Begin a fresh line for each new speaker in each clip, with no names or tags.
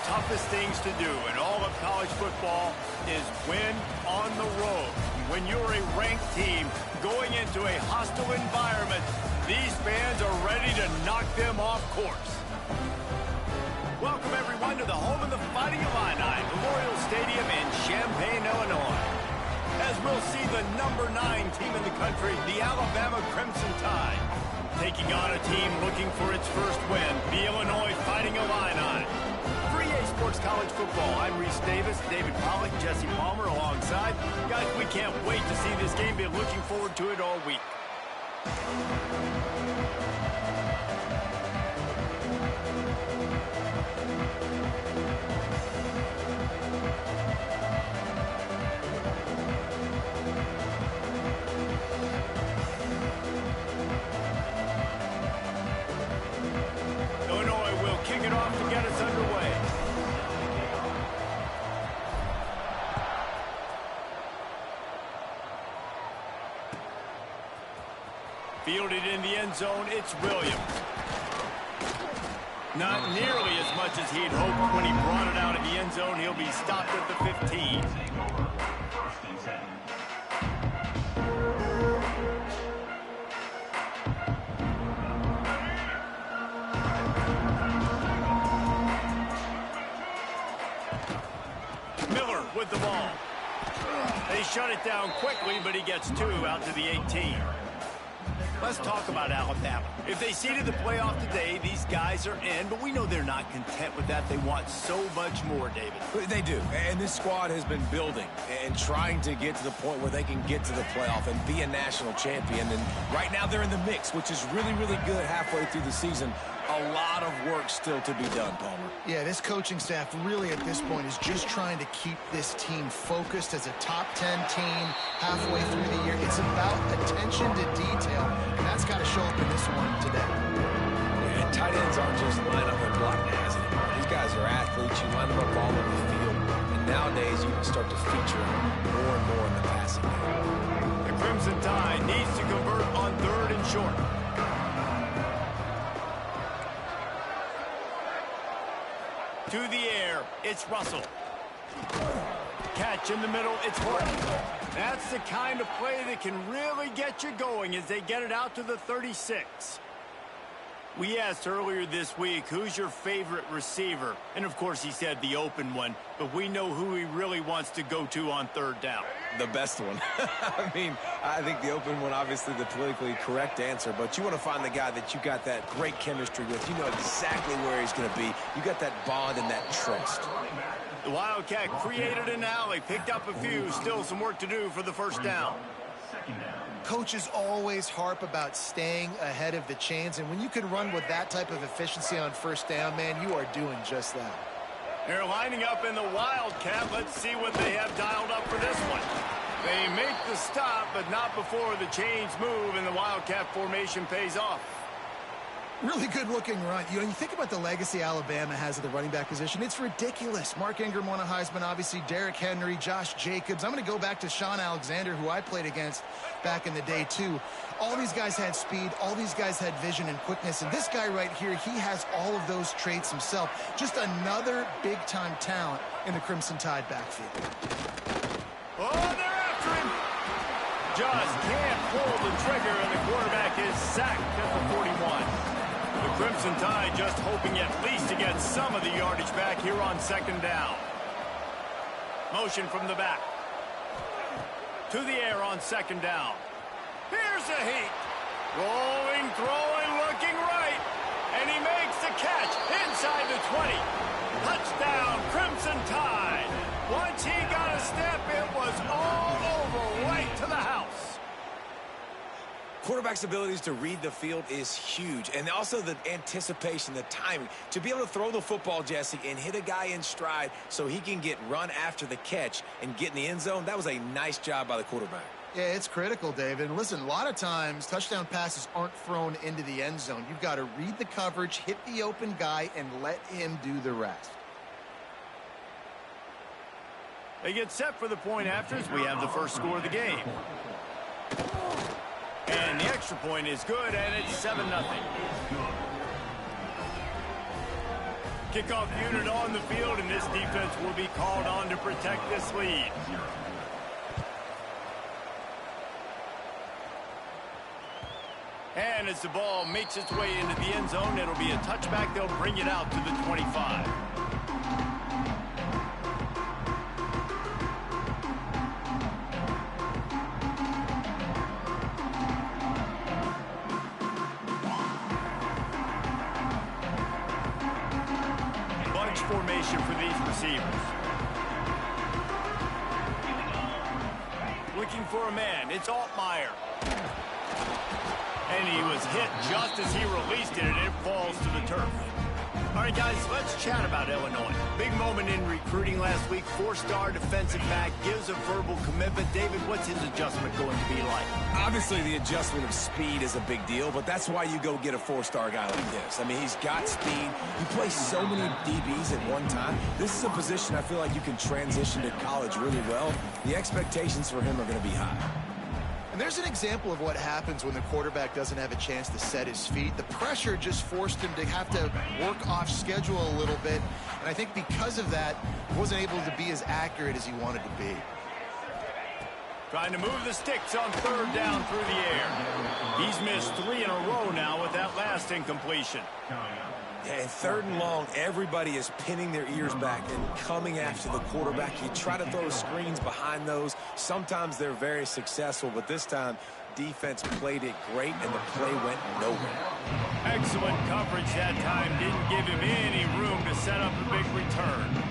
toughest things to do in all of college football is win on the road. When you're a ranked team going into a hostile environment, these fans are ready to knock them off course. Welcome, everyone, to the home of the Fighting Illini, Memorial Stadium in Champaign, Illinois. As we'll see the number 9 team in the country, the Alabama Crimson Tide, taking on a team looking for its first win, the Illinois Fighting Illini. For EA Sports College Football, I'm Reese Davis, David Pollack, Jesse Palmer alongside. Guys, we can't wait to see this game. Been looking forward to it all week. Illinois will kick it off to get us underway. Fielded in the end zone, it's Williams. Not nearly as much as he'd hoped when he brought it out of the end zone. He'll be stopped at the 15. Miller with the ball. They shut it down quickly, but he gets 2 out to the 18. Let's talk about Alabama. If they seeded the playoff today, these guys are in, but we know they're not content with that. They want so much more, David.
They do, and this squad has been building and trying to get to the point where they can get to the playoff and be a national champion. And right now they're in the mix, which is really, really good halfway through the season. A lot of work still to be done, Palmer.
Yeah, this coaching staff really at this point is just trying to keep this team focused as a top 10 team halfway through the year. It's about attention to detail, and that's got to show up in this one today.
Yeah, and tight ends aren't just line up and block guys anymore. These guys are athletes. You line them up all over the field, and nowadays you can start to feature them more and more in the passing game.
The Crimson Tide needs to convert on 3rd and short. To the air, it's Russell. Catch in the middle, it's Horton. That's the kind of play that can really get you going as they get it out to the 36. We asked earlier this week, who's your favorite receiver? And of course he said the open one, but we know who he really wants to go to on 3rd down.
The best one. I mean, I think the open one, obviously the politically correct answer, but you want to find the guy that you got that great chemistry with. You know exactly where he's going to be. You got that bond and that trust.
The Wildcat created an alley, picked up a few, still some work to do for the 1st down.
Coaches always harp about staying ahead of the chains, and when you can run with that type of efficiency on 1st down, man, you are doing just that.
They're lining up in the Wildcat. Let's see what they have dialed up for this one. They make the stop, but not before the chains move and the Wildcat formation pays off.
Really good-looking run. You know, you think about the legacy Alabama has at the running back position. It's ridiculous. Mark Ingram won a Heisman, obviously. Derrick Henry, Josh Jacobs. I'm going to go back to Sean Alexander, who I played against back in the day, too. All these guys had speed. All these guys had vision and quickness. And this guy right here, he has all of those traits himself. Just another big-time talent in the Crimson Tide backfield.
Oh, they're after him. Just can't pull the trigger, and the quarterback is sacked at the 41. The Crimson Tide just hoping at least to get some of the yardage back here on 2nd down. Motion from the back. To the air on 2nd down. Here's a heat. Rolling, throwing, looking right. And he makes the catch inside the 20. Touchdown, Crimson Tide. Once he got a step, it was all over, right to the house.
Quarterback's abilities to read the field is huge, and also the anticipation, the timing. To be able to throw the football, Jesse, and hit a guy in stride so he can get run after the catch and get in the end zone, that was a nice job by the quarterback.
Yeah, it's critical, David. And listen, a lot of times touchdown passes aren't thrown into the end zone. You've got to read the coverage, hit the open guy, and let him do the rest.
They get set for the point afters. We have the first score of the game. And the extra point is good, and it's 7-0. Kickoff unit on the field, and this defense will be called on to protect this lead. And as the ball makes its way into the end zone, it'll be a touchback. They'll bring it out to the 25. Bunch formation for these receivers. Looking for a man. It's Altmaier. And he was hit just as he released it, and it falls to the turf. All right, guys, let's chat about Illinois. Big moment in recruiting last week. 4-star defensive back gives a verbal commitment. David, what's his adjustment going to be like?
Obviously, the adjustment of speed is a big deal, but that's why you go get a 4-star guy like this. I mean, he's got speed. He plays so many DBs at one time. This is a position I feel like you can transition to college really well. The expectations for him are going to be high.
And there's an example of what happens when the quarterback doesn't have a chance to set his feet. The pressure just forced him to have to work off schedule a little bit. And I think because of that, he wasn't able to be as accurate as he wanted to be.
Trying to move the sticks on 3rd down through the air. He's missed 3 in a row now with that last incompletion.
Yeah, and 3rd and long, everybody is pinning their ears back and coming after the quarterback. You try to throw screens behind those. Sometimes they're very successful, but this time, defense played it great, and the play went nowhere.
Excellent coverage that time. Didn't give him any room to set up a big return.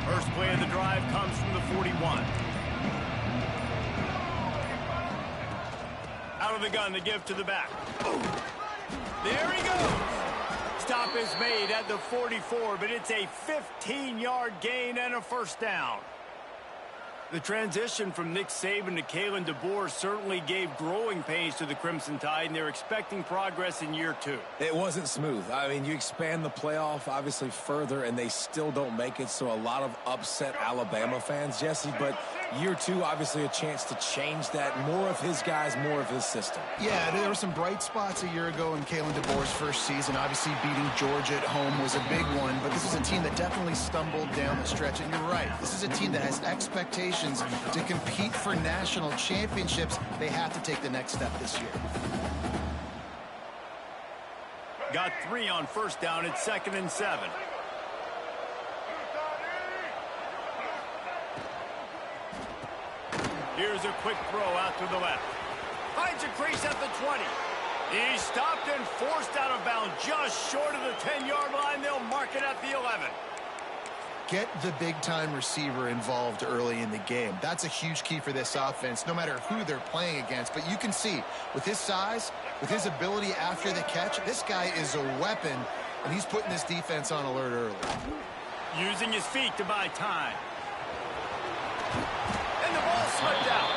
First play of the drive comes from the 41. Out of the gun to give to the back. There he goes. Stop is made at the 44, but it's a 15-yard gain and a 1st down. The transition from Nick Saban to Kalen DeBoer certainly gave growing pains to the Crimson Tide, and they're expecting progress in year 2.
It wasn't smooth. I mean, you expand the playoff, obviously, further, and they still don't make it, so a lot of upset Alabama fans, Jesse, but year 2, obviously, a chance to change that. More of his guys, more of his system.
Yeah, there were some bright spots a year ago in Kalen DeBoer's first season. Obviously, beating Georgia at home was a big one, but this is a team that definitely stumbled down the stretch, and you're right. This is a team that has expectations to compete for national championships. They have to take the next step this year.
Got 3 on 1st down. It's 2nd and 7. Here's a quick throw out to the left. Finds a crease at the 20. He's stopped and forced out of bounds just short of the 10-yard line. They'll mark it at the 11.
Get the big-time receiver involved early in the game. That's a huge key for this offense, no matter who they're playing against. But you can see, with his size, with his ability after the catch, this guy is a weapon, and he's putting this defense on alert early.
Using his feet to buy time. And the ball slipped out.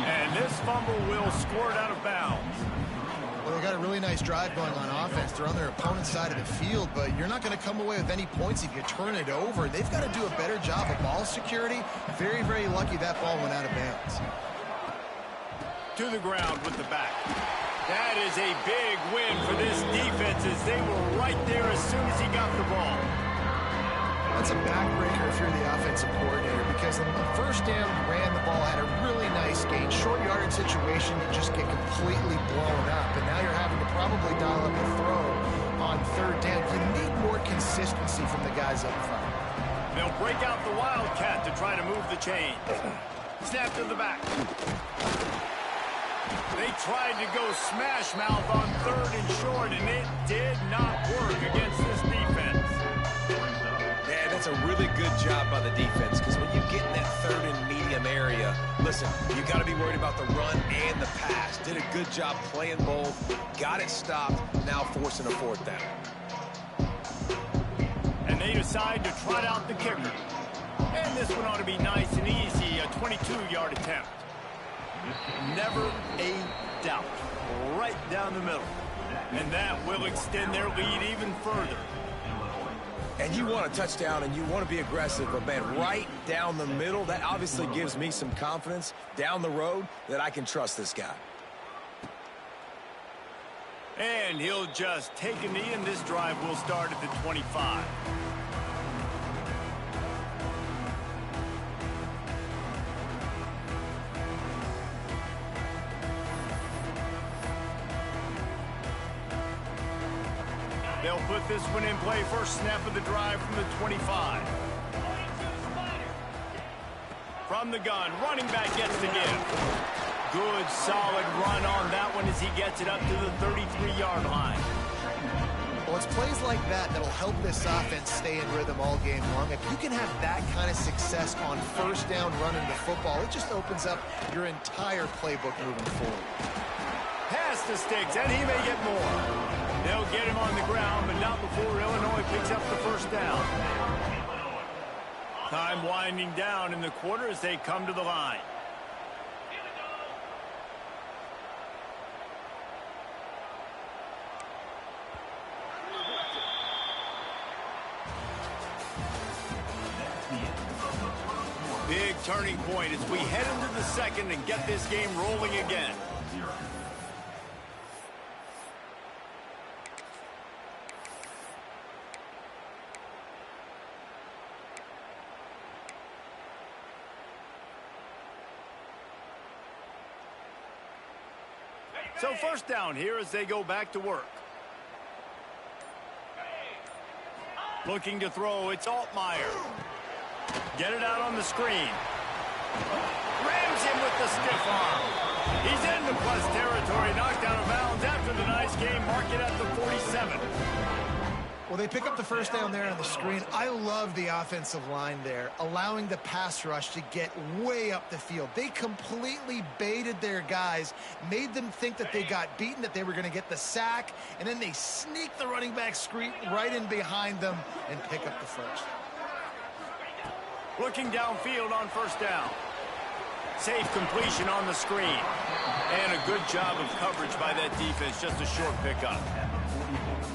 And this fumble will squirt out of bounds.
Well, they got a really nice drive going on offense. They're on their opponent's side of the field, but you're not going to come away with any points if you turn it over. They've got to do a better job of ball security. Very, very lucky that ball went out of bounds.
To the ground with the back. That is a big win for this defense as they were right there as soon as he got the ball.
That's a backbreaker if you're the offensive coordinator, because on the 1st down, you ran the ball, had a really nice gain. Short yardage situation, you just get completely blown up, and now you're having to probably dial up a throw on 3rd down. You need more consistency from the guys up front.
They'll break out the Wildcat to try to move the chain. Snap to the back. They tried to go smash mouth on 3rd and short, and it did not work against this defense.
Yeah, that's a really good job by the defense, because when you get in that 3rd and medium area, listen, you got to be worried about the run and the pass. Did a good job playing both, got it stopped, now forcing a 4th down.
And they decide to trot out the kicker. And this one ought to be nice and easy, a 22-yard attempt. Never a doubt. Right down the middle. And that will extend their lead even further.
And you want a touchdown and you want to be aggressive, but man, right down the middle, that obviously gives me some confidence down the road that I can trust this guy.
And he'll just take a knee, and this drive will start at the 25. They'll put this one in play. First snap of the drive from the 25. From the gun, running back gets the give. Good, solid run on that one as he gets it up to the 33-yard line.
Well, it's plays like that that'll help this offense stay in rhythm all game long. If you can have that kind of success on first down running the football, it just opens up your entire playbook moving forward.
Pass to Sticks, and he may get more. They'll get him on the ground, but not before Illinois picks up the first down. Time winding down in the quarter as they come to the line. Big turning point as we head into the second and get this game rolling again. So first down here as they go back to work. Looking to throw, it's Altmaier. Get it out on the screen. Rams him with the stiff arm. He's into plus territory, knocked out of bounds after the nice game. Mark it at the 47.
Well, they pick up the first down there on the screen. I love the offensive line there, allowing the pass rush to get way up the field. They completely baited their guys, made them think that they got beaten, that they were going to get the sack, and then they sneak the running back screen right in behind them and pick up the first.
Looking downfield on first down. Safe completion on the screen. And a good job of coverage by that defense, just a short pickup.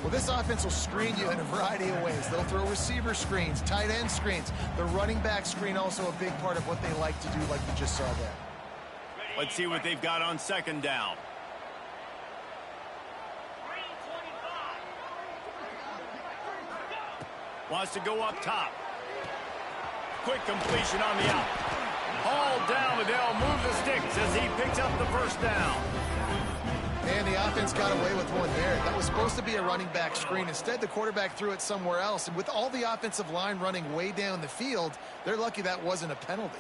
Well, this offense will screen you in a variety of ways. They'll throw receiver screens, tight end screens. The running back screen also a big part of what they like to do, like you just saw there.
Let's see what they've got on second down. Wants to go up top. Quick completion on the out. Hauled down, but they'll move the sticks as he picks up the first down.
And the offense got away with one there. That was supposed to be a running back screen. Instead, the quarterback threw it somewhere else. And with all the offensive line running way down the field, they're lucky that wasn't a penalty.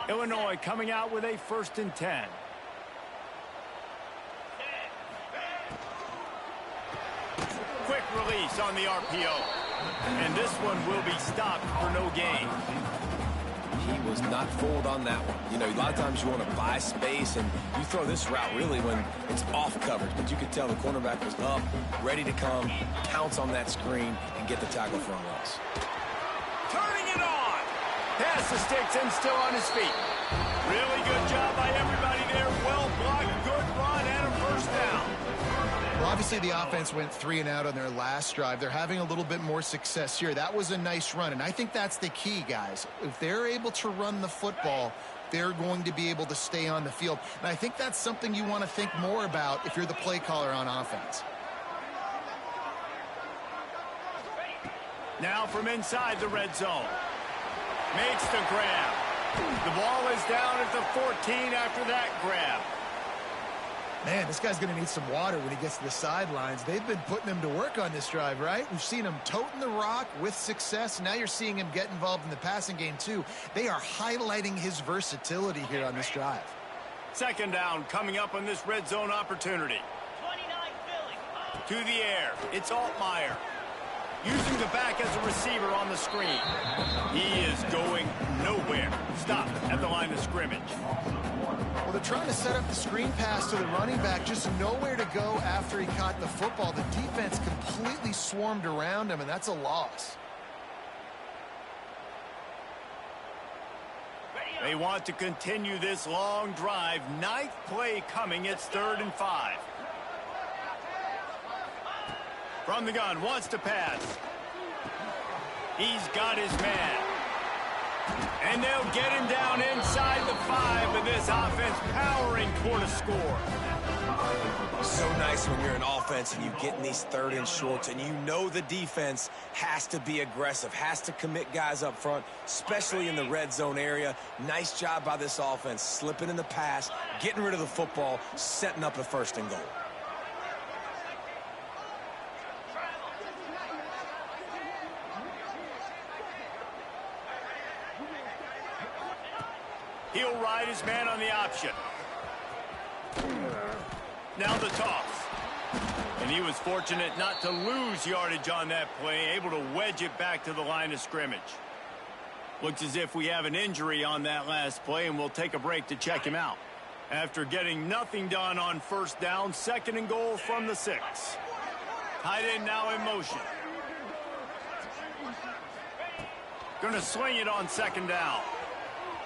Illinois coming out with a 1st and 10. Quick release on the RPO. And this one will be stopped for no gain.
He was not fooled on that one. You know, a lot of times you want to buy space, and you throw this route really when it's off coverage. But you could tell the cornerback was up, ready to come, pounce on that screen, and get the tackle for a loss.
Turning it on. Pass the Sticks and still on his feet. Really good job by everybody there. Well blocked, good run, and a first down.
Well, obviously the offense went 3 and out on their last drive. They're having a little bit more success here. That was a nice run, and I think that's the key, guys. If they're able to run the football, they're going to be able to stay on the field. And I think that's something you want to think more about if you're the play caller on offense.
Now from inside the red zone. Makes the grab. The ball is down at the 14 after that grab.
Man, this guy's going to need some water when he gets to the sidelines. They've been putting him to work on this drive, right? We've seen him toting the rock with success. Now you're seeing him get involved in the passing game, too. They are highlighting his versatility here on this drive.
Second down coming up on this red zone opportunity. 29 Philly. To the air. It's Altmaier. Using the back as a receiver on the screen. He is going nowhere. Stop at the line of scrimmage.
Well, they're trying to set up the screen pass to the running back, just nowhere to go after he caught the football. The defense completely swarmed around him, and that's a loss.
They want to continue this long drive. 9th play coming. It's 3rd and 5. From the gun, wants to pass. He's got his man. And they'll get him down inside the 5, but this offense powering toward a score.
So nice when you're an offense and you get in these 3rd and shorts and you know the defense has to be aggressive, has to commit guys up front, especially in the red zone area. Nice job by this offense, slipping in the pass, getting rid of the football, setting up a 1st and goal.
He'll ride his man on the option. Now the toss. And he was fortunate not to lose yardage on that play, able to wedge it back to the line of scrimmage. Looks as if we have an injury on that last play, and we'll take a break to check him out. After getting nothing done on 1st down, 2nd and goal from the 6. Tight end now in motion. Gonna swing it on 2nd down.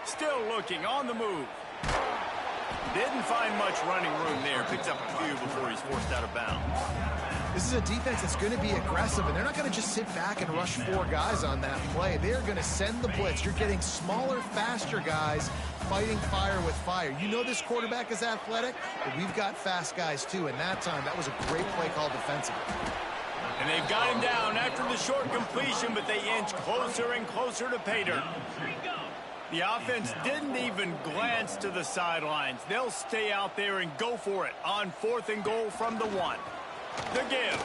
Still looking on the move. Didn't find much running room there. Picks up a few before he's forced out of bounds.
This is a defense that's going to be aggressive, and they're not going to just sit back and rush 4 guys on that play. They're going to send the blitz. You're getting smaller, faster guys fighting fire with fire. You know this quarterback is athletic, but we've got fast guys too, and that time, that was a great play call defensively.
And they've got him down after the short completion, but they inch closer and closer to pay dirt. The offense didn't even glance to the sidelines. They'll stay out there and go for it on 4th and goal from the 1. The give.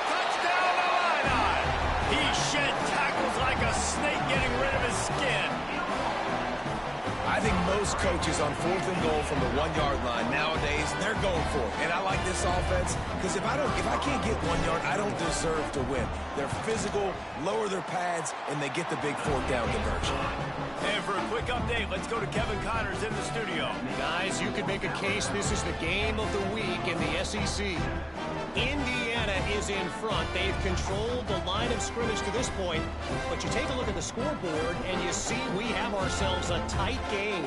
Touchdown, Illini! He shed tackles like a snake getting rid of his skin.
I think most coaches on 4th and goal from the 1-yard line nowadays, they're going for it. And I like this offense because if I can't get 1 yard, I don't deserve to win. They're physical, lower their pads, and they get the big 4th down conversion.
And for a quick update, let's go to Kevin Connors in the studio.
Guys, you could make a case this is the game of the week in the SEC. Indiana is in front. They've controlled the line of scrimmage to this point. But you take a look at the scoreboard, and you see we have ourselves a tight game.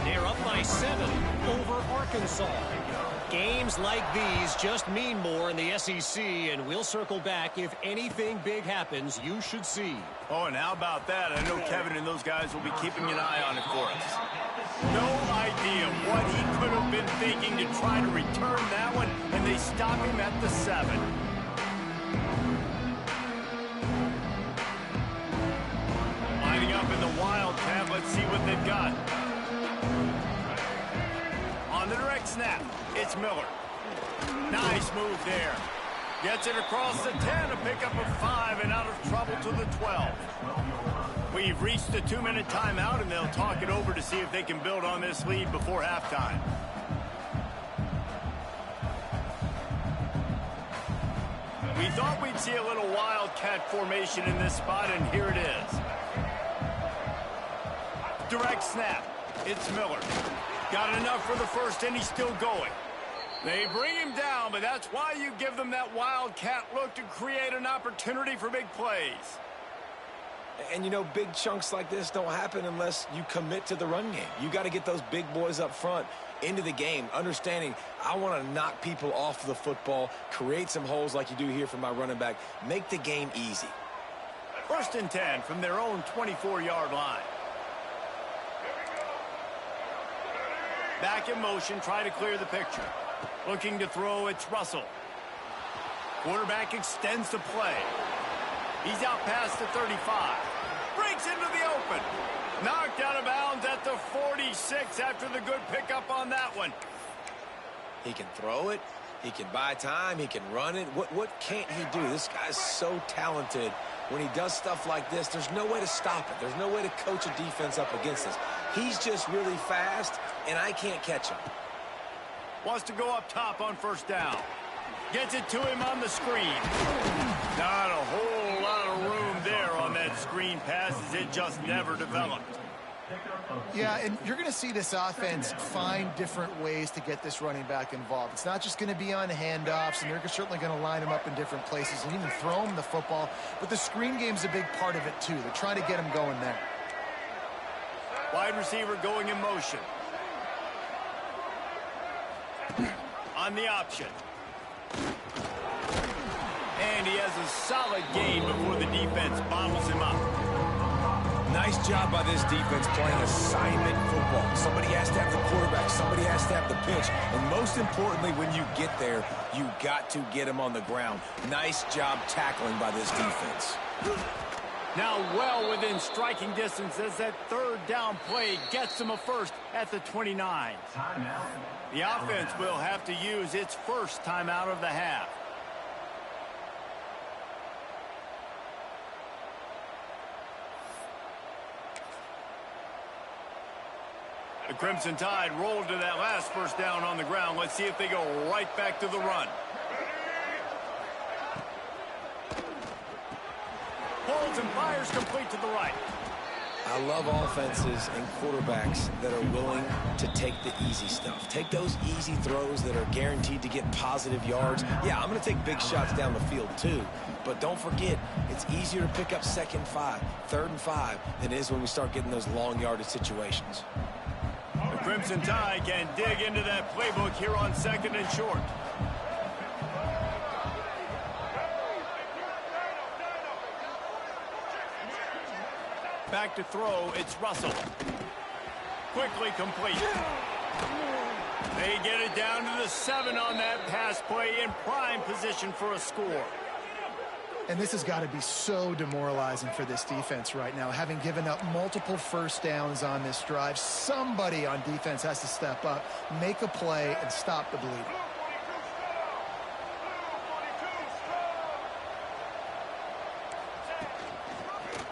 They're up by 7 over Arkansas. Games like these just mean more in the SEC, and we'll circle back. If anything big happens, you should see.
Oh, and how about that? I know Kevin and those guys will be keeping an eye on it for us. No idea what he could have been thinking to try to return that one, and they stop him at the 7. Lining up in the Wildcat. Let's see what they've got. On the direct snap, it's Miller. Nice move there. Gets it across the 10, a pickup of 5, and out of trouble to the 12. We've reached the 2-minute timeout, and they'll talk it over to see if they can build on this lead before halftime. We thought we'd see a little Wildcat formation in this spot, and here it is. Direct snap. It's Miller. Got enough for the first, and he's still going. They bring him down, but that's why you give them that Wildcat look to create an opportunity for big plays.
And, you know, big chunks like this don't happen unless you commit to the run game. You got to get those big boys up front into the game, understanding I want to knock people off the football, create some holes like you do here for my running back, make the game easy.
1st and 10 from their own 24-yard line. Back in motion, try to clear the picture. Looking to throw, it's Russell. Quarterback extends the play. He's out past the 35. Breaks into the open. Knocked out of bounds at the 46 after the good pickup on that one.
He can throw it. He can buy time. He can run it. What can't he do? This guy's so talented. When he does stuff like this, there's no way to stop it. There's no way to coach a defense up against this. He's just really fast, and I can't catch him.
Wants to go up top on 1st down. Gets it to him on the screen. Not a whole lot of room there on that screen pass as it just never developed.
Yeah, and you're going to see this offense find different ways to get this running back involved. It's not just going to be on handoffs, and they're certainly going to line him up in different places and even throw him the football. But the screen game's a big part of it, too. They're trying to get him going there.
Wide receiver going in motion. On the option. And he has a solid gain before the defense bottles him up.
Nice job by this defense playing assignment football. Somebody has to have the quarterback. Somebody has to have the pitch. And most importantly, when you get there, you got to get him on the ground. Nice job tackling by this defense.
Now well within striking distance as that third down play gets him a first at the 29. The offense will have to use its first timeout of the half. The Crimson Tide rolled to that last first down on the ground. Let's see if they go right back to the run. Holds and fires complete to the right.
I love offenses and quarterbacks that are willing to take the easy stuff. Take those easy throws that are guaranteed to get positive yards. Yeah, I'm going to take big shots down the field too. But don't forget, it's easier to pick up 2nd and 5, 3rd and 5 than it is when we start getting those long yardage situations.
The Crimson Tide can dig into that playbook here on 2nd and short. Back to throw, it's Russell. Quickly complete. They get it down to the 7 on that pass play in prime position for a score.
And this has got to be so demoralizing for this defense right now. Having given up multiple first downs on this drive, somebody on defense has to step up, make a play, and stop the bleeding.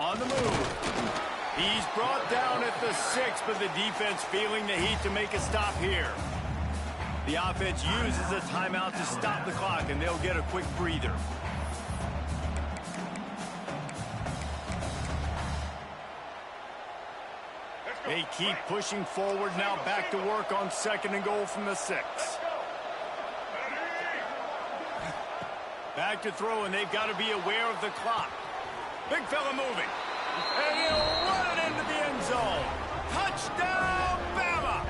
On the move. He's brought down at the 6, but the defense feeling the heat to make a stop here. The offense uses a timeout to stop the clock, and they'll get a quick breather. They keep pushing forward now, back to work on 2nd and goal from the 6. Back to throw, and they've got to be aware of the clock. Big fella moving. And he'll run it into the end zone. Touchdown, Bama!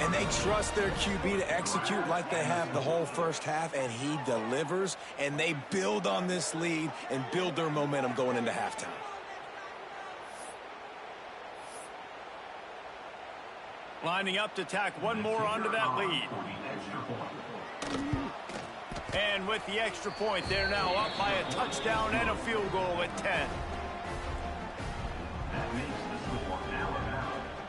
And they trust their QB to execute like they have the whole first half, and he delivers, and they build on this lead and build their momentum going into halftime.
Lining up to tack one more onto that lead. And with the extra point, they're now up by a touchdown and a field goal at 10.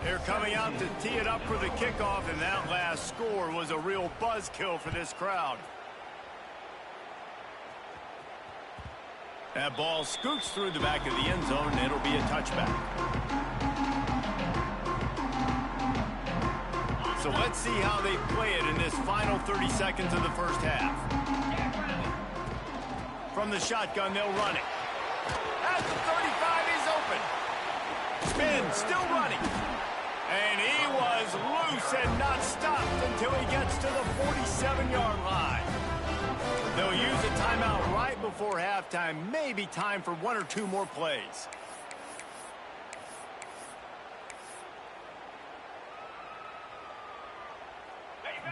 They're coming out to tee it up for the kickoff, and that last score was a real buzzkill for this crowd. That ball scoots through the back of the end zone, and it'll be a touchback. So let's see how they play it in this final 30 seconds of the first half. From the shotgun, they'll run it. At the 35, he's open. Spin, still running. And he was loose and not stopped until he gets to the 47-yard line. They'll use a timeout right before halftime. Maybe time for 1 or 2 more plays.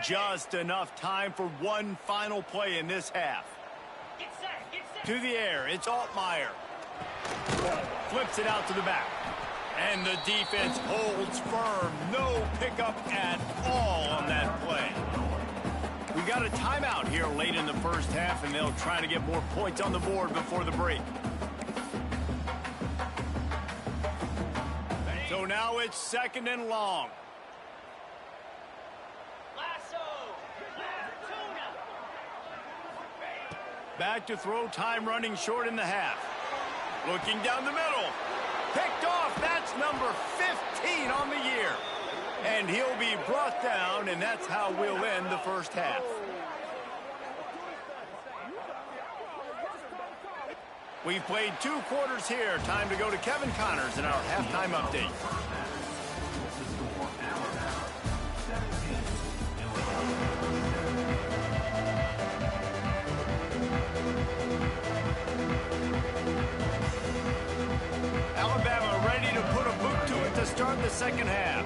Just enough time for one final play in this half. To the air, it's Altmaier. Flips it out to the back. And the defense holds firm. No pickup at all on that play. We got a timeout here late in the first half, and they'll try to get more points on the board before the break. So now it's 2nd and long. Back to throw, time running short in the half. Looking down the middle. Picked off, that's number 15 on the year. And he'll be brought down, and that's how we'll end the first half. We've played 2 quarters here. Time to go to Kevin Connors in our halftime update. Alabama ready to put a boot to it to start the second half.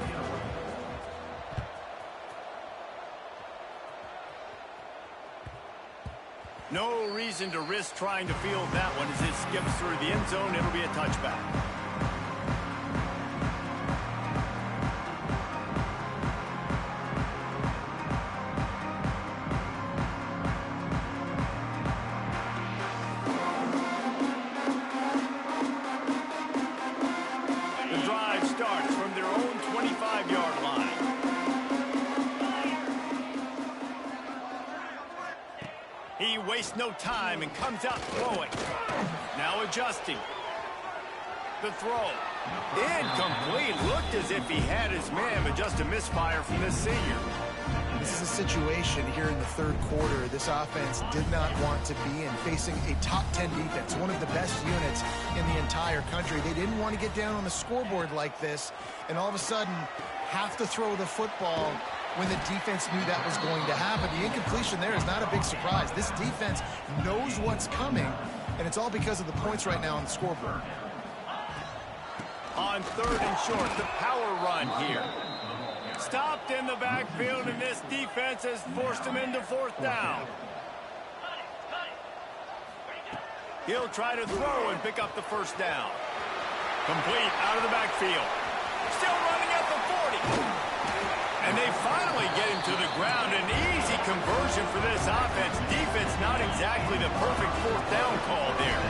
No no reason to risk trying to field that one as it skips through the end zone. It'll be a touchback. The drive starts from their own 25-yard line. He wastes no time and comes out throwing. Now adjusting. The throw. Incomplete. Looked as if he had his man, but just a misfire from this senior.
This is a situation here in the third quarter this offense did not want to be in, facing a top 10 defense, one of the best units in the entire country. They didn't want to get down on the scoreboard like this, and all of a sudden have to throw the football when the defense knew that was going to happen. The incompletion there is not a big surprise. This defense knows what's coming, and it's all because of the points right now on the scoreboard.
On third and short, the power run here. Stopped in the backfield, and this defense has forced him into fourth down. He'll try to throw and pick up the first down. Complete out of the backfield. Still running at the 40. And they finally get him to the ground. An easy conversion for this offense. Defense not exactly the perfect fourth down call there.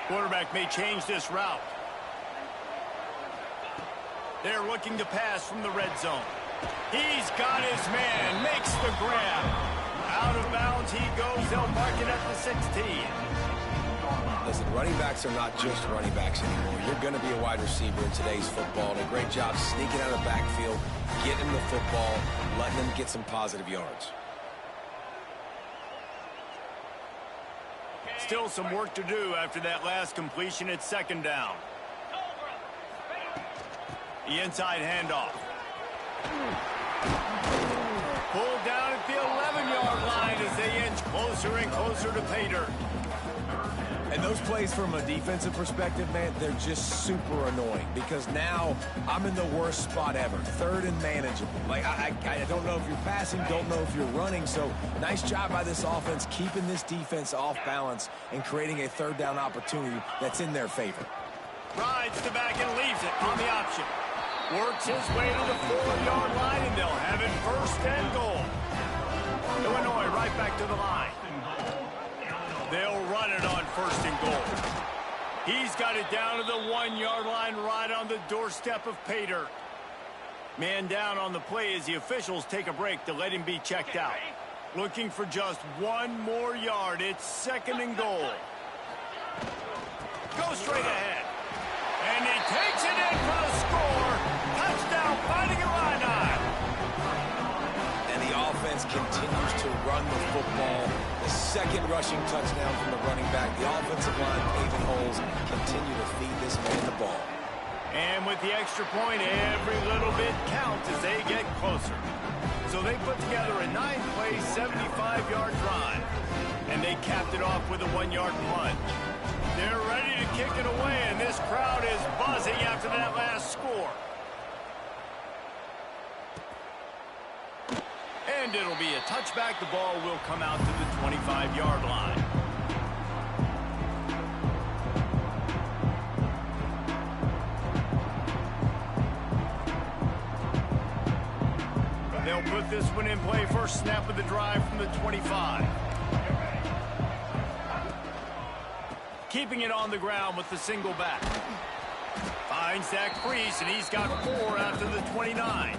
Quarterback may change this route. They're looking to pass from the red zone. He's got his man, makes the grab. Out of bounds he goes. They'll mark it at the 16.
Listen, running backs are not just running backs anymore. You're going to be a wide receiver in today's football. And a great job sneaking out of the backfield, getting the football, letting them get some positive yards.
Still some work to do after that last completion at second down. The inside handoff. Pulled down at the 11-yard line as they inch closer and closer to pay dirt.
And those plays from a defensive perspective, man, they're just super annoying because now I'm in the worst spot ever. Third and manageable. Like, I don't know if you're passing, don't know if you're running. So nice job by this offense keeping this defense off balance and creating a third down opportunity that's in their favor.
Rides the back and leaves it on the option. Works his way to the 4-yard line, and they'll have it first and goal. Illinois right back to the line. They'll run it on first and goal. He's got it down to the 1-yard line right on the doorstep of pay dirt. Man down on the play as the officials take a break to let him be checked out. Looking for just one more yard. It's second and goal. Go straight ahead. And he takes it in for the score. Touchdown, Fighting Illini.
And the offense continues to run the football. The second rushing touchdown from the running back. The offensive line paving holes continue to feed this man the ball.
And with the extra point, every little bit counts as they get closer. So they put together a 9-play, 75-yard drive. And they capped it off with a 1-yard plunge. They're ready to kick it away, and this crowd is buzzing after that last score. And it'll be a touchback. The ball will come out to the 25-yard line. They'll put this one in play. First snap of the drive from the 25. Keeping it on the ground with the single back. Finds that crease, and he's got 4 out to the 29.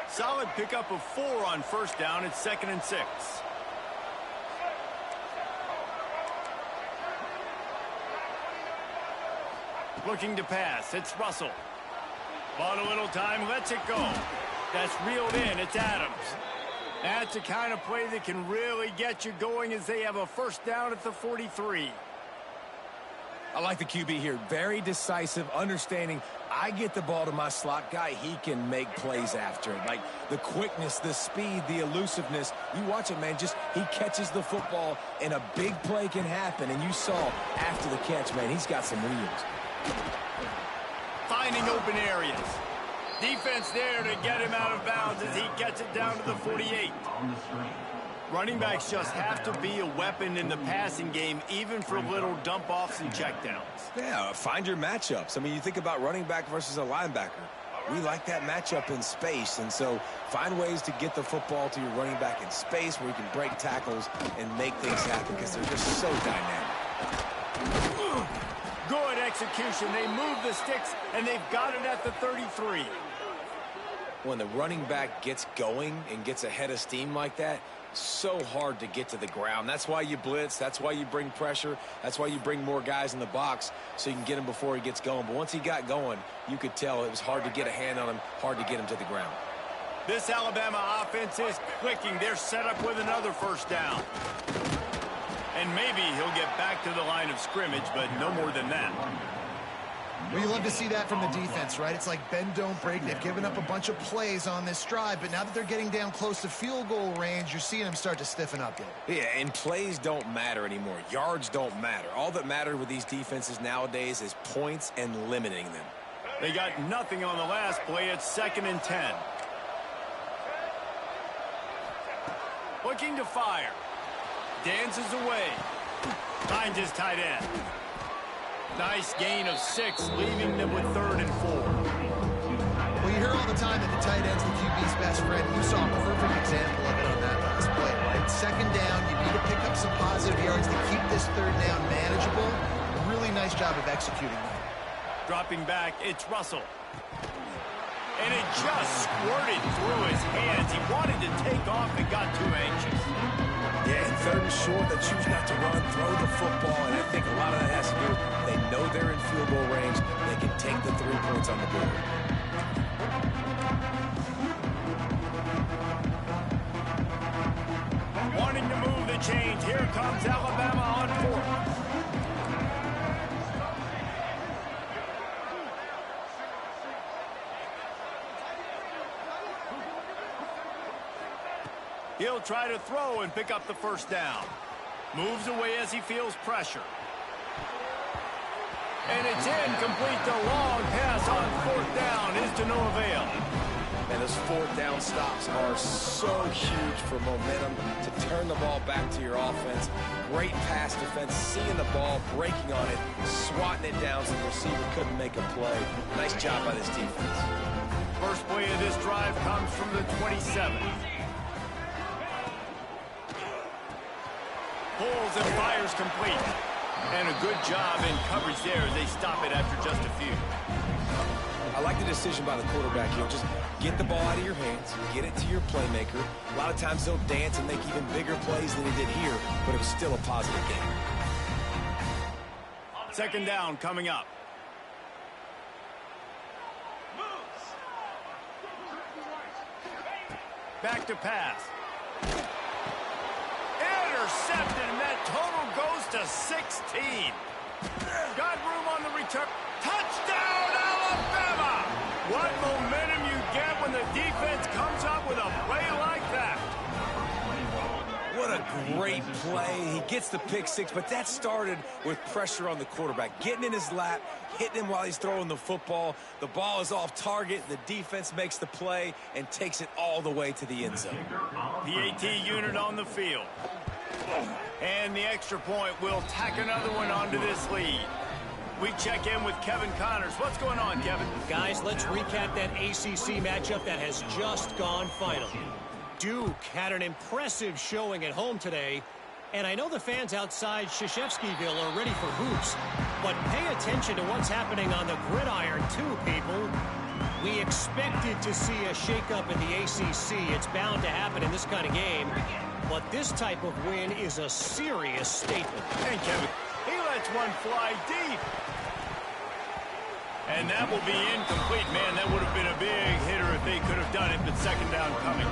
Solid pickup of 4 on first down. It's 2nd and 6. Looking to pass. It's Russell. Bought a little time. Lets it go. That's reeled in. It's Adams. That's the kind of play that can really get you going as they have a first down at the 43.
I like the QB here. Very decisive, understanding I get the ball to my slot guy, he can make plays after it. Like the quickness, the speed, the elusiveness. You watch it, man, just he catches the football and a big play can happen. And you saw after the catch, man, he's got some wheels.
Finding open areas. Defense there to get him out of bounds as he gets it down to the 48. Running backs just have to be a weapon in the passing game, even for little dump-offs and checkdowns.
Yeah, find your matchups. I mean, you think about running back versus a linebacker. We like that matchup in space, and so find ways to get the football to your running back in space where you can break tackles and make things happen because they're just so dynamic.
Good execution. They move the sticks, and they've got it at the 33.
When the running back gets going and gets ahead of steam like that, so hard to get to the ground. That's why you blitz. That's why you bring pressure. That's why you bring more guys in the box so you can get him before he gets going. But once he got going, you could tell it was hard to get a hand on him, hard to get him to the ground.
This Alabama offense is clicking. They're set up with another first down. And maybe he'll get back to the line of scrimmage, but no more than that.
Well, you love to see that from the defense, right? It's like bend, don't break. They've given up a bunch of plays on this drive, but now that they're getting down close to field goal range, you're seeing them start to stiffen up there.
Yeah, and plays don't matter anymore. Yards don't matter. All that matters with these defenses nowadays is points and limiting them.
They got nothing on the last play. It's 2nd and 10. Looking to fire. Dances away. Finds his tight end. Nice gain of 6, leaving them with 3rd and 4.
Well, you hear all the time that the tight end's the QB's best friend. You saw a perfect example of it on that last play, right? 2nd down, you need to pick up some positive yards to keep this 3rd down manageable. Really nice job of executing that.
Dropping back, it's Russell. And it just squirted through his hands. He wanted to take off and got too anxious.
Yeah, and 3rd and short, they choose not to run, throw the football, and I think a lot of that has to do with they know they're in field goal range. They can take the 3 points on the board.
Wanting to move the change. Here comes Alabama on 4th. He'll try to throw and pick up the first down. Moves away as he feels pressure. And it's incomplete. The long pass on 4th down is to no avail.
And those 4th down stops are so huge for momentum to turn the ball back to your offense. Great pass defense, seeing the ball, breaking on it, swatting it down so the receiver couldn't make a play. Nice job by this defense.
First play of this drive comes from the 27. Pulls and fires complete. And a good job in coverage there as they stop it after just a few.
I like the decision by the quarterback here. Just get the ball out of your hands, get it to your playmaker. A lot of times they'll dance and make even bigger plays than he did here, but it was still a positive game.
2nd down coming up. Back to pass. Intercepted, and that total goes to 16. Got room on the return. Touchdown, Alabama! What momentum you get when the defense comes up with a play like that.
What a great play. He gets the pick 6, but that started with pressure on the quarterback. Getting in his lap, hitting him while he's throwing the football. The ball is off target. The defense makes the play and takes it all the way to the end zone.
The AT unit on the field. And the extra point will tack another one onto this lead. We check in with Kevin Connors. What's going on, Kevin?
Guys, let's recap that ACC matchup that has just gone final. Duke had an impressive showing at home today, and I know the fans outside Krzyzewskiville are ready for hoops, but pay attention to what's happening on the gridiron too, people. We expected to see a shakeup in the ACC. It's bound to happen in this kind of game, but this type of win is a serious statement.
And Kevin, he lets one fly deep. And that will be incomplete. Man, that would have been a big hitter if they could have done it, but 2nd down coming.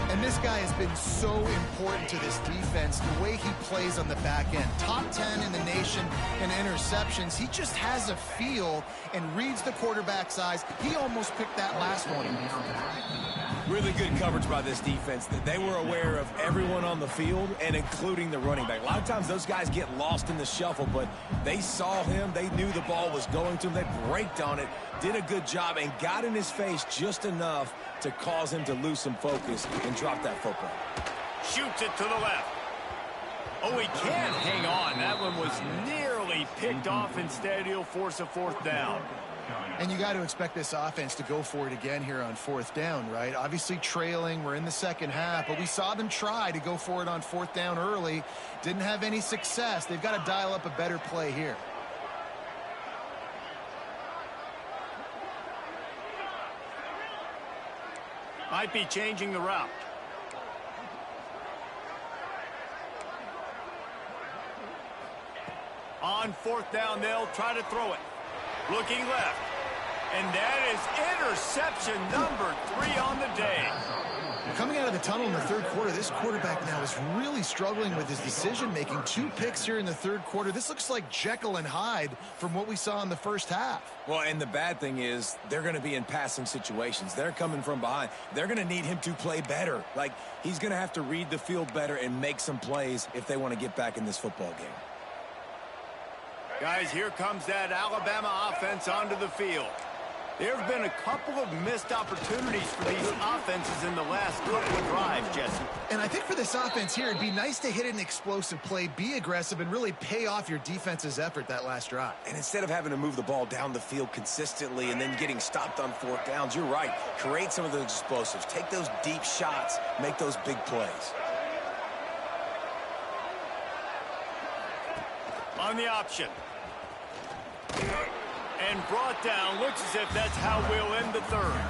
And this guy has been so important to this defense, the way he plays on the back end. Top 10 in the nation in interceptions. He just has a feel and reads the quarterback's eyes. He almost picked that last one.
Really good coverage by this defense. They were aware of everyone on the field and including the running back. A lot of times those guys get lost in the shuffle, but they saw him. They knew the ball was going to him. They braked on it, did a good job, and got in his face just enough to cause him to lose some focus and drop that football.
Shoots it to the left. Oh, he can't hang on. That one was nearly picked off. Instead, he'll force a fourth down.
And you got to expect this offense to go for it again here on fourth down, right? Obviously trailing, we're in the second half, but we saw them try to go for it on fourth down early. Didn't have any success. They've got to dial up a better play here.
Might be changing the route. On fourth down, they'll try to throw it. Looking left. And that is interception number 3 on the day.
Coming out of the tunnel in the third quarter, this quarterback now is really struggling with his decision-making. 2 picks here in the third quarter. This looks like Jekyll and Hyde from what we saw in the first half.
Well, and the bad thing is they're going to be in passing situations. They're coming from behind. They're going to need him to play better. Like, he's going to have to read the field better and make some plays if they want to get back in this football game.
Guys, here comes that Alabama offense onto the field. There have been a couple of missed opportunities for these offenses in the last couple of drives, Jesse.
And I think for this offense here, it'd be nice to hit an explosive play, be aggressive, and really pay off your defense's effort that last drive.
And instead of having to move the ball down the field consistently and then getting stopped on fourth downs, you're right. Create some of those explosives. Take those deep shots. Make those big plays.
On the option. And brought down. Looks as if that's how we'll end the third.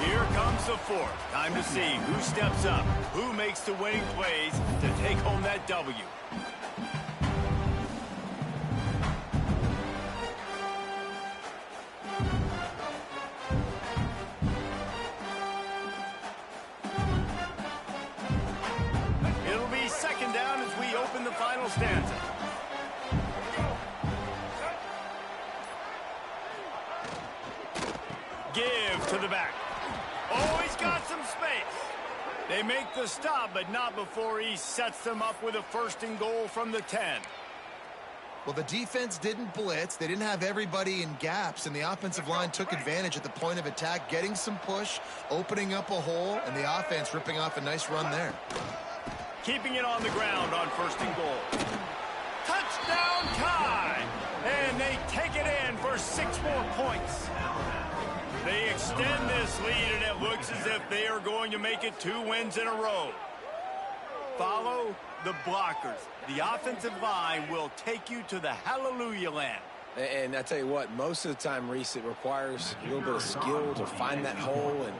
Here comes the fourth. Time to see who steps up, who makes the winning plays to take home that W. It'll be second down as we open the final stanza. Give to the back. Oh, he's got some space. They make the stop, but not before he sets them up with a first and goal from the 10.
Well, the defense didn't blitz. They didn't have everybody in gaps, and the offensive line took advantage at the point of attack, getting some push, opening up a hole, and the offense ripping off a nice run there.
Keeping it on the ground on first and goal. Touchdown tie! And they take it in for 6 more points. They extend this lead, and it looks as if they are going to make it 2 wins in a row. Follow the blockers. The offensive line will take you to the hallelujah land.
And I tell you what, most of the time, Reese, it requires a little bit of skill to find that hole and,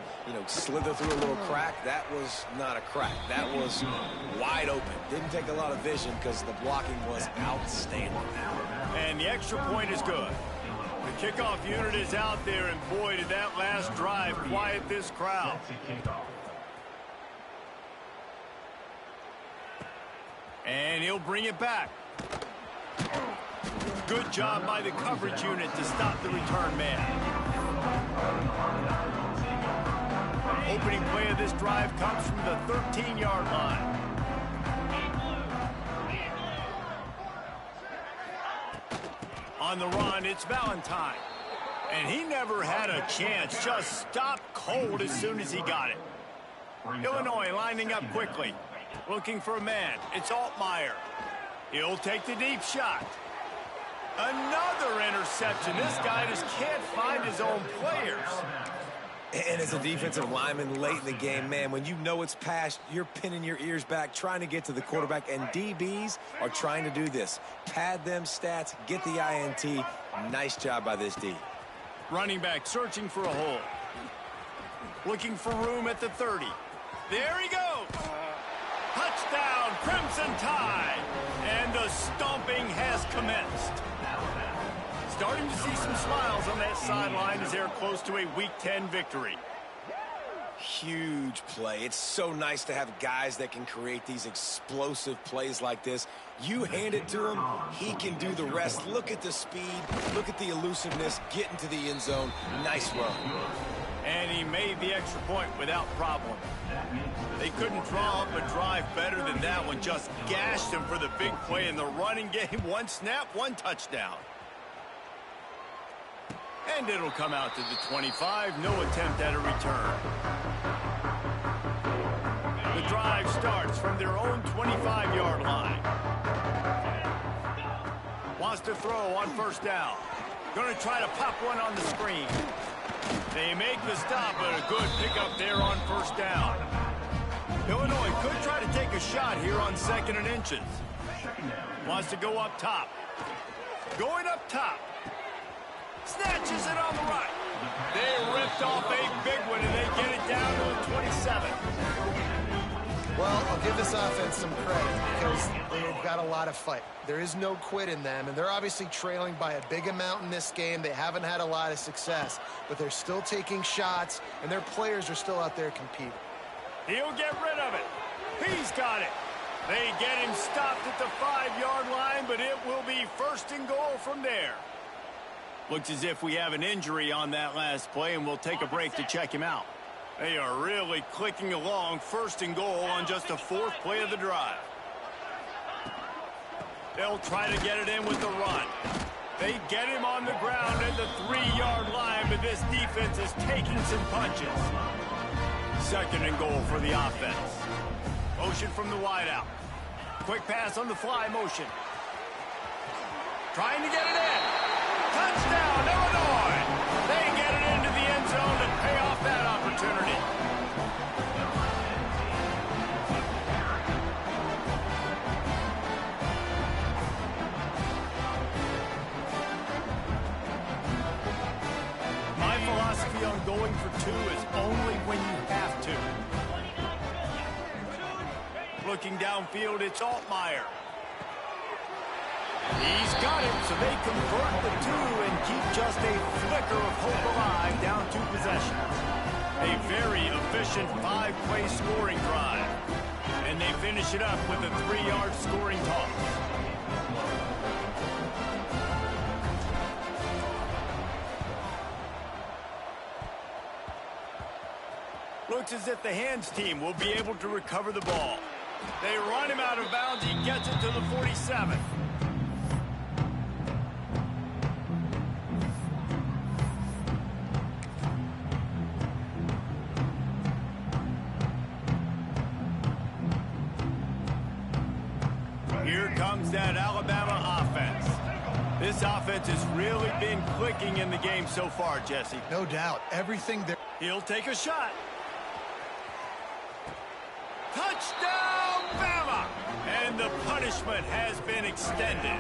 slither through a little crack. That was not a crack. That was wide open. Didn't take a lot of vision because the blocking was outstanding.
And the extra point is good. The kickoff unit is out there, and boy, did that last drive quiet this crowd. And he'll bring it back. Good job by the coverage unit to stop the return man. Opening play of this drive comes from the 13-yard line. On the run, it's Valentine. And he never had a chance. Just stopped cold as soon as he got it. Illinois lining up quickly. Looking for a man. It's Altmaier. He'll take the deep shot. Another interception. This guy just can't find his own players.
And as a defensive lineman late in the game, man, when you know it's past, you're pinning your ears back, trying to get to the quarterback, and DBs are trying to do this. Pad them stats, get the INT. Nice job by this D.
Running back searching for a hole. Looking for room at the 30. There he goes. Touchdown, Crimson Tide. And the stomping has commenced. Starting to see some smiles on that sideline as they're close to a Week 10 victory.
huge play. It's so nice to have guys that can create these explosive plays like this. You hand it to him, he can do the rest. Look at the speed, look at the elusiveness, get into the end zone. Nice run.
And he made the extra point without problem. They couldn't draw up a drive better than that one. Just gashed him for the big play in the running game. One snap, one touchdown. And it'll come out to the 25. No attempt at a return. The drive starts from their own 25-yard line. Wants to throw on first down. Going to try to pop one on the screen. They make the stop, but a good pickup there on first down. Illinois could try to take a shot here on 2nd and inches. Wants to go up top. Going up top. Snatches it on the right. They ripped off a big one, and they get it down to the 27.
Well, I'll give this offense some credit because they've got a lot of fight. There is no quit in them, and they're obviously trailing by a big amount in this game. They haven't had a lot of success, but they're still taking shots, and their players are still out there competing.
He'll get rid of it. He's got it. They get him stopped at the 5-yard line, but it will be 1st and goal from there. Looks as if we have an injury on that last play, and we'll take a break to check him out. They are really clicking along, 1st and goal on just the 4th play of the drive. They'll try to get it in with the run. They get him on the ground at the 3-yard line, but this defense is taking some punches. 2nd and goal for the offense. Motion from the wideout. Quick pass on the fly motion. Trying to get it in. Touchdown, Illinois! They get it into the end zone to pay off that opportunity. My philosophy on going for 2 is only when you have to. Looking downfield, it's Altmaier. He's got it, so they convert the 2 and keep just a flicker of hope alive down 2 possessions. A very efficient 5-play scoring drive. And they finish it up with a 3-yard scoring toss. Looks as if the hands team will be able to recover the ball. They run him out of bounds. He gets it to the 47. Here comes that Alabama offense. This offense has really been clicking in the game so far, Jesse.
No doubt. Everything there.
He'll take a shot. Touchdown, Bama! And the punishment has been extended.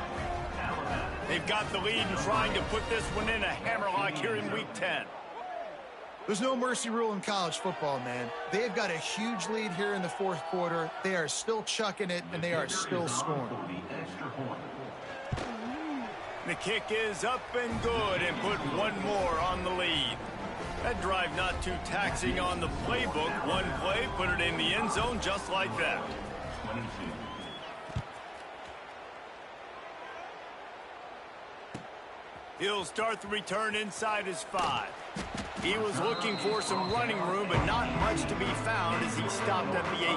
They've got the lead and trying to put this one in a hammerlock here in Week 10.
There's no mercy rule in college football, man. They've got a huge lead here in the 4th quarter. They are still chucking it, and they are still scoring.
The kick is up and good, and put one more on the lead. That drive not too taxing on the playbook. One play, put it in the end zone just like that. He'll start the return inside his 5. He was looking for some running room, but not much to be found as he stopped at the 18.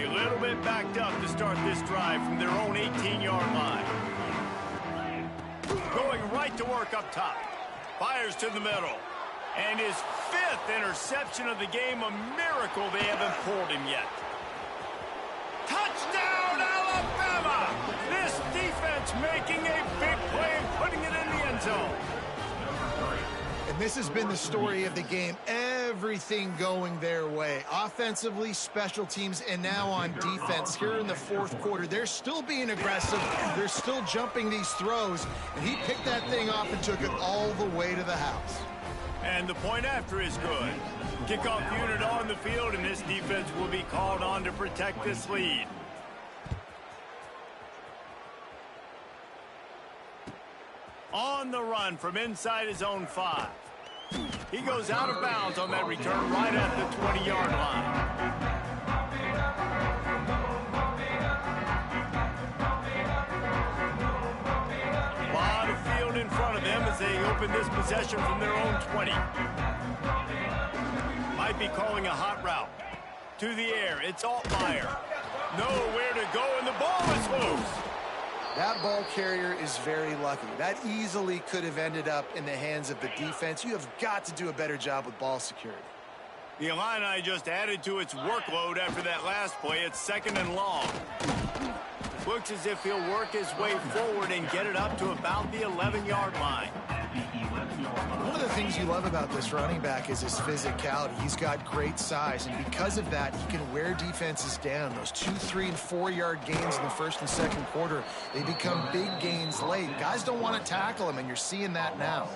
A little bit backed up to start this drive from their own 18-yard line. Going right to work up top. Fires to the middle. And his 5th interception of the game, a miracle they haven't pulled him yet. Touchdown, Alabama! This defense making a big play and putting it in the end zone.
And this has been the story of the game. Everything going their way. Offensively, special teams, and now on defense. Here in the 4th quarter, they're still being aggressive. They're still jumping these throws. And he picked that thing off and took it all the way to the house.
And the point after is good. Kickoff unit on the field, and this defense will be called on to protect this lead. On the run from inside his own 5. He goes out of bounds on that return right at the 20-yard line. A lot of field in front of them as they open this possession from their own 20. Might be calling a hot route. To the air, it's Altmaier. Nowhere to go, and the ball is loose.
That ball carrier is very lucky. That easily could have ended up in the hands of the defense. You have got to do a better job with ball security.
The Illini just added to its workload after that last play. It's 2nd and long. Looks as if he'll work his way forward and get it up to about the 11-yard line.
One of the things you love about this running back is his physicality. He's got great size, and because of that, he can wear defenses down. Those 2-, 3-, and 4-yard gains in the first and second quarter, they become big gains late. Guys don't want to tackle him, and you're seeing that now.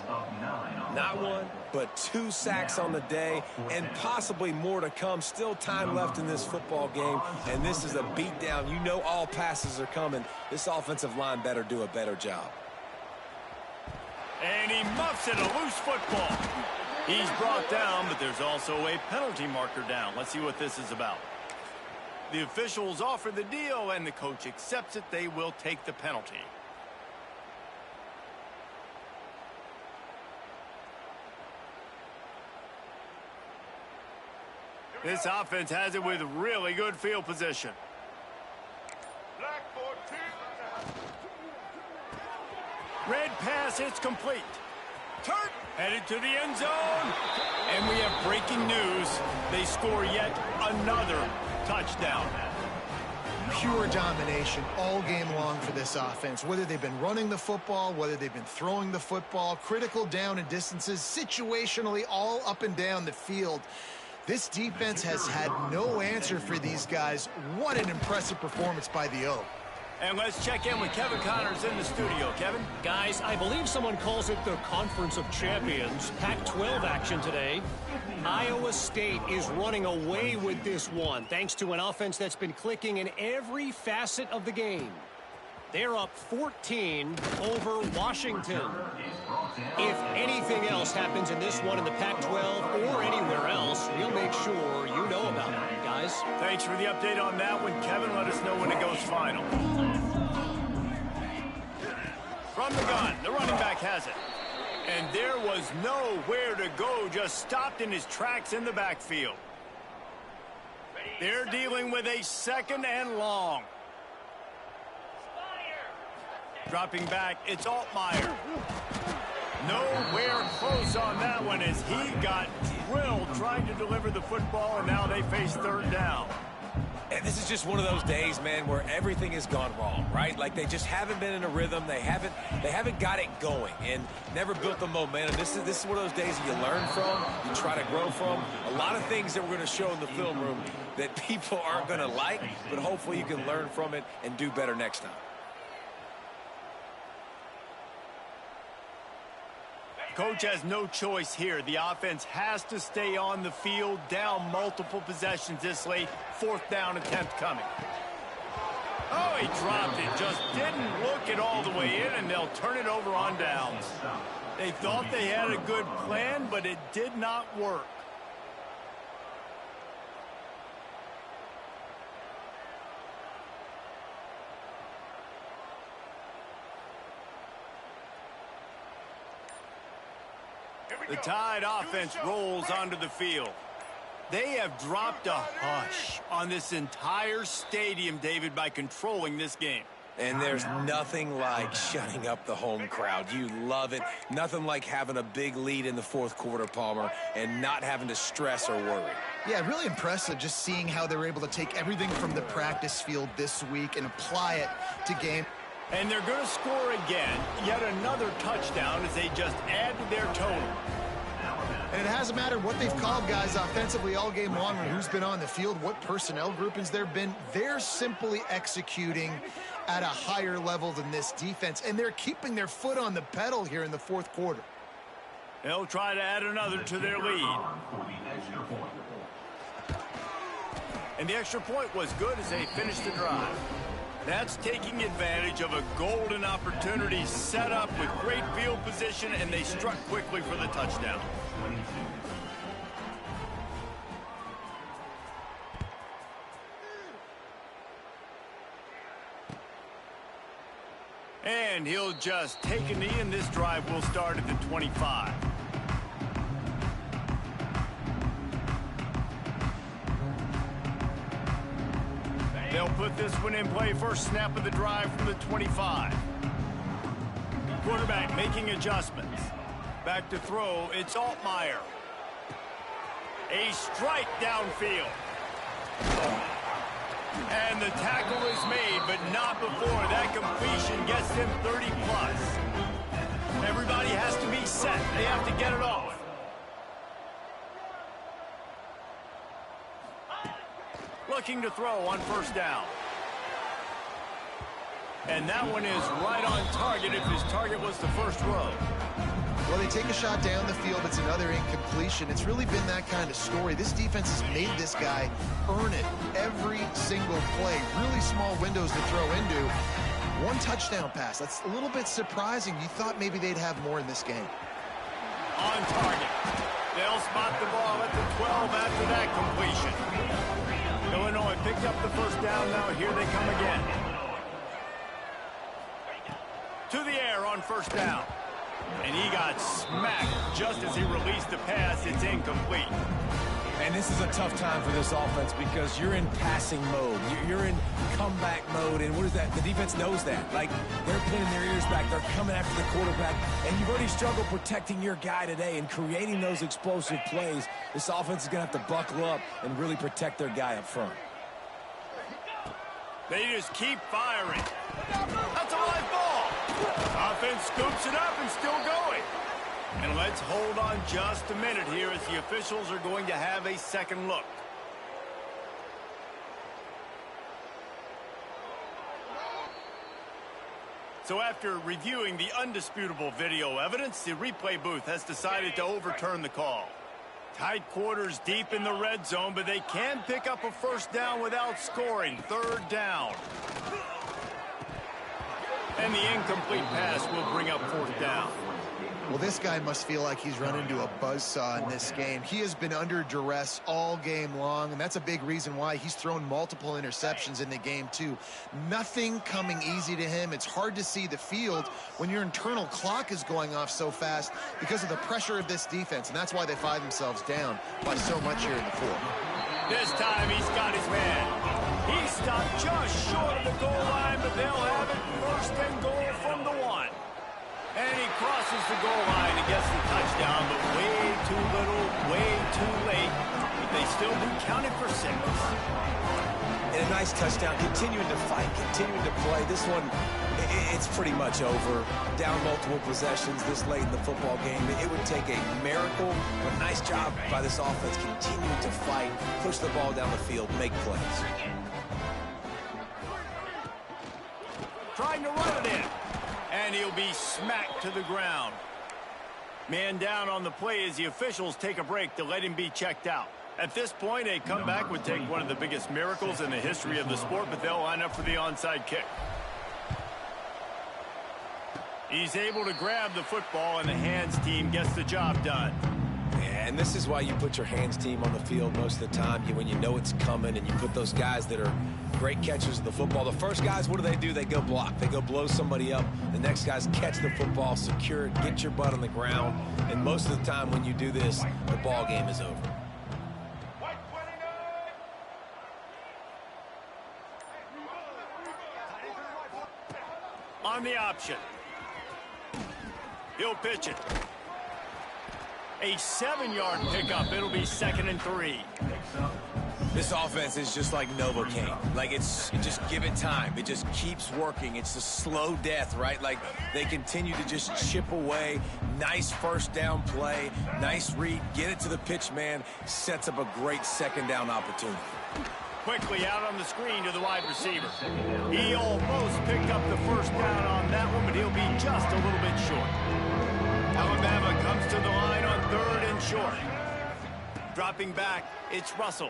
Not one, but 2 sacks on the day, and possibly more to come. Still time left in this football game, and this is a beatdown. You know all passes are coming. This offensive line better do a better job.
And he muffs it, a loose football. He's brought down, but there's also a penalty marker down. Let's see what this is about. The officials offer the deal, and the coach accepts it. They will take the penalty. This offense has it with really good field position. Red pass, it's complete. Turn, headed to the end zone. And we have breaking news. They score yet another touchdown.
Pure domination all game long for this offense. Whether they've been running the football, whether they've been throwing the football, critical down and distances, situationally all up and down the field. This defense has had no answer for these guys. What an impressive performance by the O.
And let's check in with Kevin Connors in the studio. Kevin?
Guys, I believe someone calls it the Conference of Champions. Pac-12 action today. Iowa State is running away with this one, thanks to an offense that's been clicking in every facet of the game. They're up 14 over Washington. If anything else happens in this one in the Pac-12 or anywhere else, we'll make sure you know about it, guys.
Thanks for the update on that one, Kevin. Let us know when it goes final. From the gun, the running back has it. And there was nowhere to go, just stopped in his tracks in the backfield. They're dealing with a 2nd and long. Dropping back, it's Altmaier. Nowhere close on that one as he got drilled trying to deliver the football, and now they face 3rd down.
And this is just one of those days, man, where everything has gone wrong, right? Like they just haven't been in a rhythm. They haven't got it going and never built the momentum. This is one of those days that you learn from, you try to grow from. A lot of things that we're going to show in the film room that people aren't going to like, but hopefully you can learn from it and do better next time.
Coach has no choice here. The offense has to stay on the field, down multiple possessions this late. 4th down attempt coming. Oh, he dropped it. Just didn't look it all the way in, and they'll turn it over on downs. They thought they had a good plan, but it did not work. The Tide offense rolls onto the field. They have dropped a hush on this entire stadium, David, by controlling this game.
And there's nothing like shutting up the home crowd. You love it. Nothing like having a big lead in the 4th quarter, Palmer, and not having to stress or worry.
Yeah, really impressive just seeing how they were able to take everything from the practice field this week and apply it to game.
And they're going to score again, yet another touchdown as they just add to their total.
And it hasn't mattered what they've called guys offensively all game long or who's been on the field, what personnel groupings there have been. They're simply executing at a higher level than this defense, and they're keeping their foot on the pedal here in the 4th quarter.
They'll try to add another to their lead. And the extra point was good as they finished the drive. That's taking advantage of a golden opportunity set up with great field position, and they struck quickly for the touchdown. And he'll just take a knee, and this drive will start at the 25. They'll put this one in play. First snap of the drive from the 25. Quarterback making adjustments. Back to throw. It's Altmaier. A strike downfield. And the tackle is made, but not before that completion gets him 30+. Everybody has to be set. They have to get it off. Looking to throw on first down. And that one is right on target if his target was the first row.
Well, they take a shot down the field. It's another incompletion. It's really been that kind of story. This defense has made this guy earn it every single play. Really small windows to throw into. One touchdown pass. That's a little bit surprising. You thought maybe they'd have more in this game.
On target. They'll spot the ball at the 12 after that completion. Illinois picked up the first down. Now here they come again. To the air on first down. And he got smacked just as he released the pass. It's incomplete.
And this is a tough time for this offense because you're in passing mode. You're in comeback mode. And what is that? The defense knows that. Like, they're pinning their ears back. They're coming after the quarterback. And you've already struggled protecting your guy today and creating those explosive plays. This offense is going to have to buckle up and really protect their guy up front.
They just keep firing. That's a live ball. Offense scoops it up and still going. And let's hold on just a minute here as the officials are going to have a second look. So after reviewing the undisputable video evidence, the replay booth has decided to overturn the call. Tight quarters deep in the red zone, but they can pick up a first down without scoring. Third down. And the incomplete pass will bring up fourth down.
Well, this guy must feel like he's run into a buzzsaw in this game. He has been under duress all game long, and that's a big reason why he's thrown multiple interceptions in the game, too. Nothing coming easy to him. It's hard to see the field when your internal clock is going off so fast because of the pressure of this defense, and that's why they find themselves down by so much here in the fourth.
This time he's got his man. He stopped just short of the goal line, but they'll have it first and goal from the 1. And he crosses the goal line and gets the touchdown, but way too little, way too late. But they still do count it for 6.
And a nice touchdown, continuing to fight, continuing to play. This one, it's pretty much over. Down multiple possessions this late in the football game. It would take a miracle, but nice job by this offense continuing to fight, push the ball down the field, make plays.
Trying to run it in. And he'll be smacked to the ground. Man down on the play as the officials take a break to let him be checked out. At this point, a comeback would take one of the biggest miracles in the history of the sport, but they'll line up for the onside kick. He's able to grab the football, and the hands team gets the job done.
And this is why you put your hands team on the field most of the time. When you know it's coming, and you put those guys that are great catchers of the football. The first guys, what do? They go block. They go blow somebody up. The next guys catch the football, secure it, get your butt on the ground. And most of the time when you do this, the ball game is over.
On the option. He'll pitch it. A 7-yard pickup. It'll be 2nd and 3.
This offense is just like Novocaine. Like, you just give it time. It just keeps working. It's a slow death, right? Like, they continue to just chip away. Nice first down play. Nice read. Get it to the pitch man. Sets up a great second down opportunity.
Quickly out on the screen to the wide receiver. He almost picked up the first down on that one, but he'll be just a little bit short. Alabama comes to the line on 3rd and short. Dropping back, it's Russell.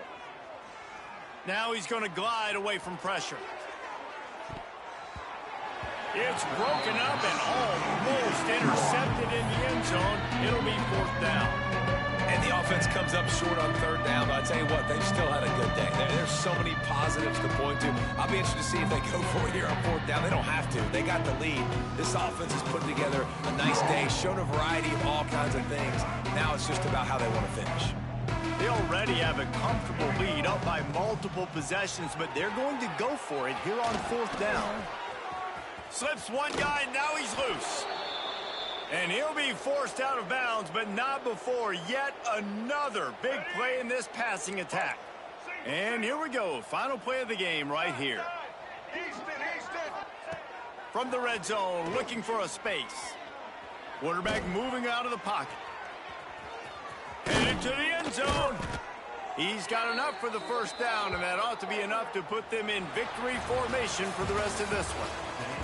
Now he's going to glide away from pressure. It's broken up and almost intercepted in the end zone. It'll be 4th down.
And the offense comes up short on 3rd down, but I tell you what, they've still had a good day. There's so many positives to point to. I'll be interested to see if they go for it here on 4th down. They don't have to. They got the lead. This offense has put together a nice day, shown a variety of all kinds of things. Now it's just about how they want to finish.
They already have a comfortable lead up by multiple possessions, but they're going to go for it here on 4th down. Slips one guy, now he's loose. And he'll be forced out of bounds, but not before yet another big play in this passing attack. And here we go, final play of the game right here. From the red zone, looking for a space. Quarterback moving out of the pocket. Headed to the end zone. He's got enough for the 1st down, and that ought to be enough to put them in victory formation for the rest of this one.